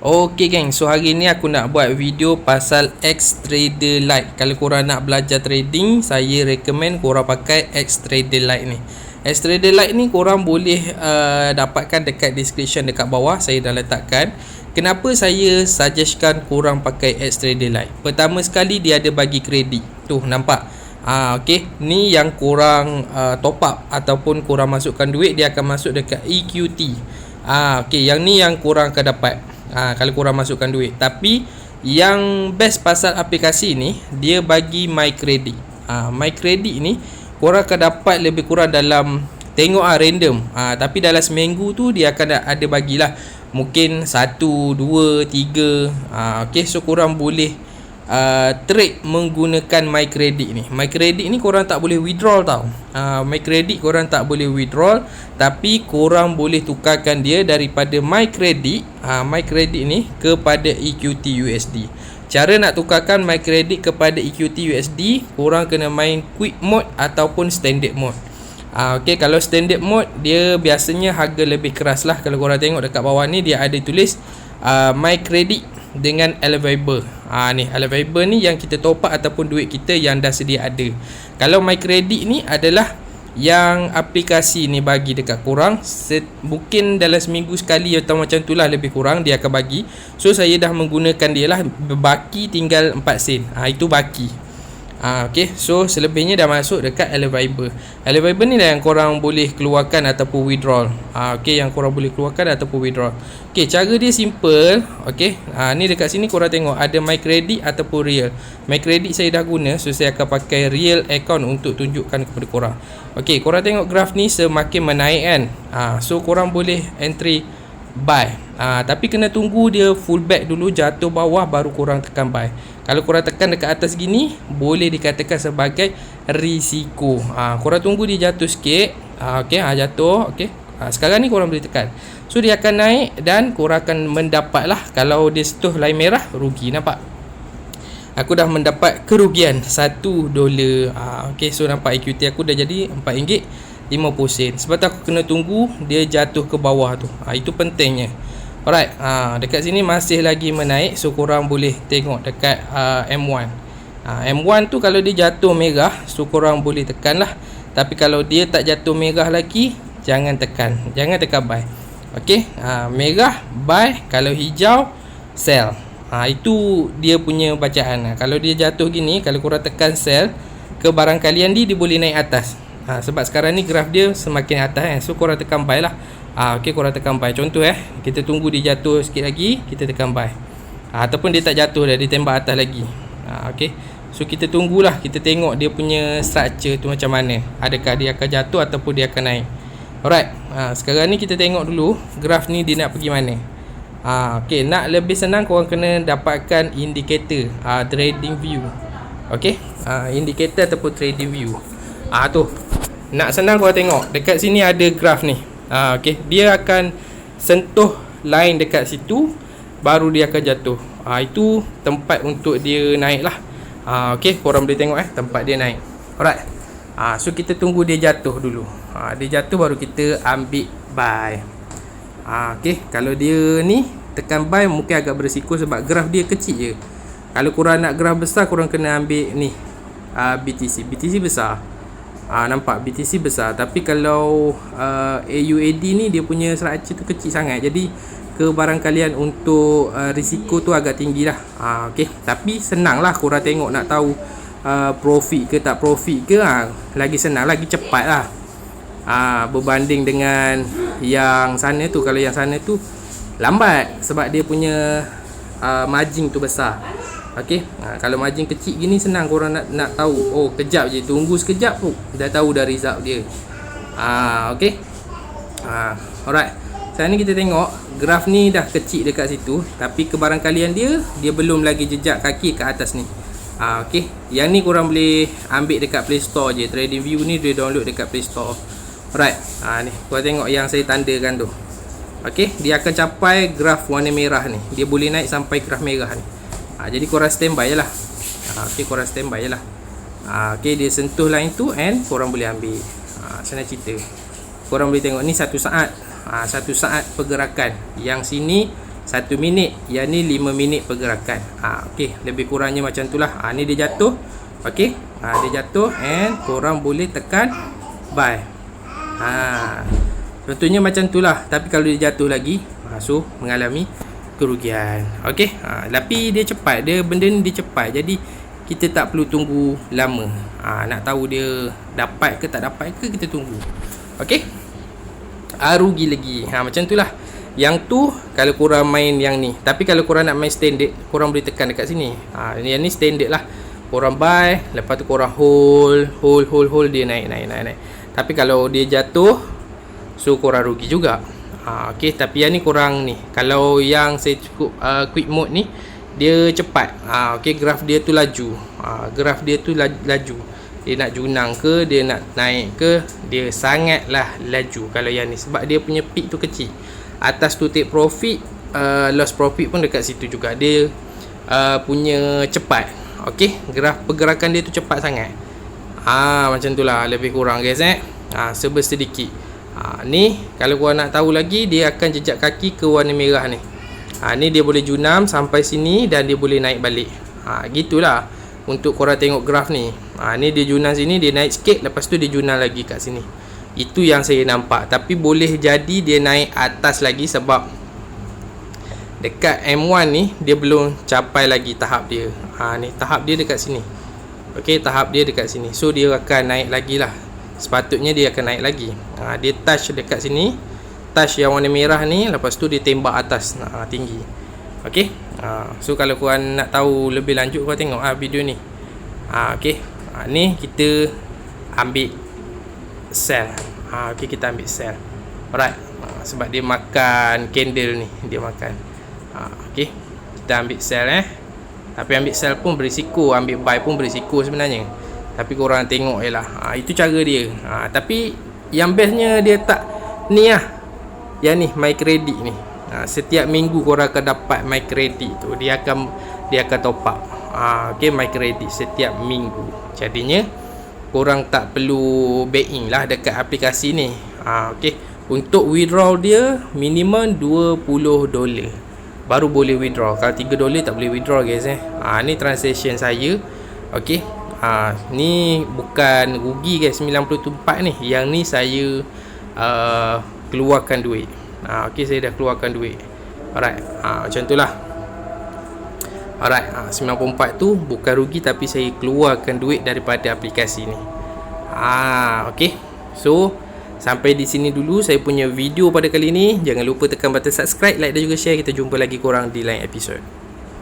Okay geng, so hari ni aku nak buat video pasal X-Trader Lite. Kalau korang nak belajar trading, saya recommend korang pakai X-Trader Lite ni. X-Trader Lite ni korang boleh dapatkan dekat description dekat bawah, saya dah letakkan. Kenapa saya suggestkan korang pakai X-Trader Lite? Pertama sekali dia ada bagi kredit. Tuh nampak. Okay, ni yang korang top up ataupun korang masukkan duit, dia akan masuk dekat EQT. Okay, yang ni yang korang akan dapat. Kalau korang masukkan duit. Tapi yang best pasal aplikasi ni, dia bagi My Credit. My Credit ni korang akan dapat lebih kurang dalam, tengok random. Tapi dalam seminggu tu dia akan ada bagilah mungkin 1, 2, 3. Okay, so korang boleh trade menggunakan My Credit ni. My Credit ni korang tak boleh withdraw tau. My Credit korang tak boleh withdraw, tapi korang boleh tukarkan dia daripada My Credit My Credit ni kepada EQT USD. Cara nak tukarkan My Credit kepada EQT USD, korang kena main Quick Mode ataupun Standard Mode. Okay, kalau Standard Mode dia biasanya harga lebih keras lah. Kalau korang tengok dekat bawah ni, dia ada tulis My Credit dengan Elevator. Ni Elevator ni yang kita top up ataupun duit kita yang dah sedia ada. Kalau My Credit ni adalah yang aplikasi ni bagi dekat korang, mungkin dalam seminggu sekali atau macam tu lah, lebih kurang dia akan bagi. So saya dah menggunakan dia lah, baki tinggal 4 sen. Itu baki. Okay, so selebihnya dah masuk dekat Elevator. Elevator ni lah yang korang boleh keluarkan ataupun withdraw. Okay, yang korang boleh keluarkan ataupun withdraw. Okay, cara dia simple. Okay, ni dekat sini korang tengok ada My Credit ataupun Real. My Credit saya dah guna, so saya akan pakai Real account untuk tunjukkan kepada korang. Okay, korang tengok graf ni semakin menaik kan. So korang boleh entry buy. Tapi kena tunggu dia full back dulu, jatuh bawah, baru korang tekan buy. Kalau korang tekan dekat atas gini, boleh dikatakan sebagai risiko. Korang tunggu dia jatuh sikit. Okay, jatuh. Okay, sekarang ni korang boleh tekan. So dia akan naik dan korang akan mendapat lah. Kalau dia sentuh line merah, rugi. Nampak? Aku dah mendapat kerugian $1. Okay, so nampak equity aku dah jadi RM4.50. Sebab tu aku kena tunggu dia jatuh ke bawah tu. Itu pentingnya. Alright, dekat sini masih lagi menaik. So korang boleh tengok dekat M1. M1 tu kalau dia jatuh merah, so korang boleh tekan lah. Tapi kalau dia tak jatuh merah lagi, jangan tekan buy. Okay, merah buy, kalau hijau sell. Itu dia punya bacaan. Kalau dia jatuh gini, kalau korang tekan sell, ke barang kalian dia boleh naik atas. Sebab sekarang ni graf dia semakin atas so korang tekan buy lah. Okay, korang tekan buy. Contoh kita tunggu dia jatuh sikit lagi, kita tekan buy. Ataupun dia tak jatuh dah, dia tembak atas lagi. Okay, so kita tunggulah, kita tengok dia punya structure tu macam mana. Adakah dia akan jatuh ataupun dia akan naik. Alright, sekarang ni kita tengok dulu graf ni dia nak pergi mana. Okay, nak lebih senang korang kena dapatkan indikator trading view. Okay, indikator ataupun trading view. Tu nak senang korang tengok dekat sini ada graf ni. Okay, dia akan sentuh line dekat situ, baru dia akan jatuh. Itu tempat untuk dia naik lah. Okay, korang boleh tengok tempat dia naik. Alright, so kita tunggu dia jatuh dulu. Dia jatuh baru kita ambil buy. Okay, kalau dia ni tekan buy mungkin agak berisiko sebab graf dia kecil je. Kalau korang nak graf besar, korang kena ambil ni BTC besar. Nampak BTC besar. Tapi kalau AUAD ni dia punya structure tu kecil sangat, jadi ke barang kalian untuk risiko tu agak tinggi lah. Okay, tapi senang lah korang tengok nak tahu profit ke tak profit ke. Lagi senang, lagi cepat lah berbanding dengan yang sana tu. Kalau yang sana tu lambat sebab dia punya margin tu besar. Okay, kalau margin kecil gini senang korang nak tahu. Kejap je, tunggu sekejap tu dah tahu dah result dia. Okay, alright. Sekarang ni kita tengok graf ni dah kecil dekat situ, tapi kebarang kalian dia belum lagi jejak kaki ke atas ni. Okay, yang ni korang boleh ambil dekat Play Store je. Trading View ni dia download dekat Play Store. Alright, ni korang tengok yang saya tandakan tu. Okay, dia akan capai graf warna merah ni. Dia boleh naik sampai graf merah ni. Jadi korang standby je lah. Okay, korang standby je lah. Okay, dia sentuh line tu and korang boleh ambil. Senang cerita. Korang boleh tengok ni 1 saat. 1 saat pergerakan. Yang sini 1 minit. Yang ni 5 minit pergerakan. Okey, lebih kurangnya macam tu lah. Ni dia jatuh. Okey, dia jatuh and korang boleh tekan buy. Contohnya macam tu lah. Tapi kalau dia jatuh lagi, so mengalami kerugian. Okey, tapi dia cepat. Benda ni dia cepat. Jadi kita tak perlu tunggu lama. Nak tahu dia dapat ke tak dapat ke, kita tunggu. Okey, rugi lagi. Macam tu lah. Yang tu kalau korang main yang ni. Tapi kalau korang nak main standard, korang boleh tekan dekat sini. Yang ni standard lah. Korang buy, lepas tu korang hold, dia naik. Tapi kalau dia jatuh, so korang rugi juga. Okey, tapi yang ni korang ni. Kalau yang saya cukup quick mode ni, dia cepat. Okey, graf dia tu laju. Graf dia tu laju. Dia nak junang ke, dia nak naik ke, dia sangatlah laju kalau yang ni. Sebab dia punya peak tu kecil. Atas tu take profit, loss profit pun dekat situ juga. Dia punya cepat. Okey, graf pergerakan dia tu cepat sangat. Macam tu lah lebih kurang guys. Serba sedikit. Ni kalau korang nak tahu lagi, dia akan jejak kaki ke warna merah ni. Ni dia boleh junam sampai sini dan dia boleh naik balik. Gitulah untuk korang tengok graf ni. Ni dia junam sini, dia naik sikit, lepas tu dia junam lagi kat sini. Itu yang saya nampak. Tapi boleh jadi dia naik atas lagi sebab dekat M1 ni dia belum capai lagi tahap dia. Ni tahap dia dekat sini. Okey, tahap dia dekat sini. So dia akan naik lagi lah. Sepatutnya dia akan naik lagi. Dia touch dekat sini, touch yang warna merah ni, lepas tu dia tembak atas tinggi. Okey. So kalau korang nak tahu lebih lanjut, korang tengok video ni. Okey. Ni kita ambil sell. Okey, kita ambil sell. Alright. Sebab dia makan candle ni, dia makan. Okey. Kita ambil sell Tapi ambil sell pun berisiko, ambil buy pun berisiko sebenarnya. Tapi korang tengok je lah. Itu cara dia. Tapi yang bestnya dia tak ni lah. Yang ni my credit ni. Setiap minggu korang akan dapat my credit tu. Dia akan top up. Okay, my credit setiap minggu. Jadinya korang tak perlu back in lah dekat aplikasi ni. Okay, untuk withdraw dia minimum $20 baru boleh withdraw. Kalau $3 tak boleh withdraw guys. Ni transaction saya. Okay, ni bukan rugi guys, 94 ni. Yang ni saya keluarkan duit. Okay, saya dah keluarkan duit. Alright, macam tu lah. Alright, 94 tu bukan rugi, tapi saya keluarkan duit daripada aplikasi ni. Okay, so sampai di sini dulu saya punya video pada kali ni. Jangan lupa tekan button subscribe, like dan juga share. Kita jumpa lagi korang di lain episod.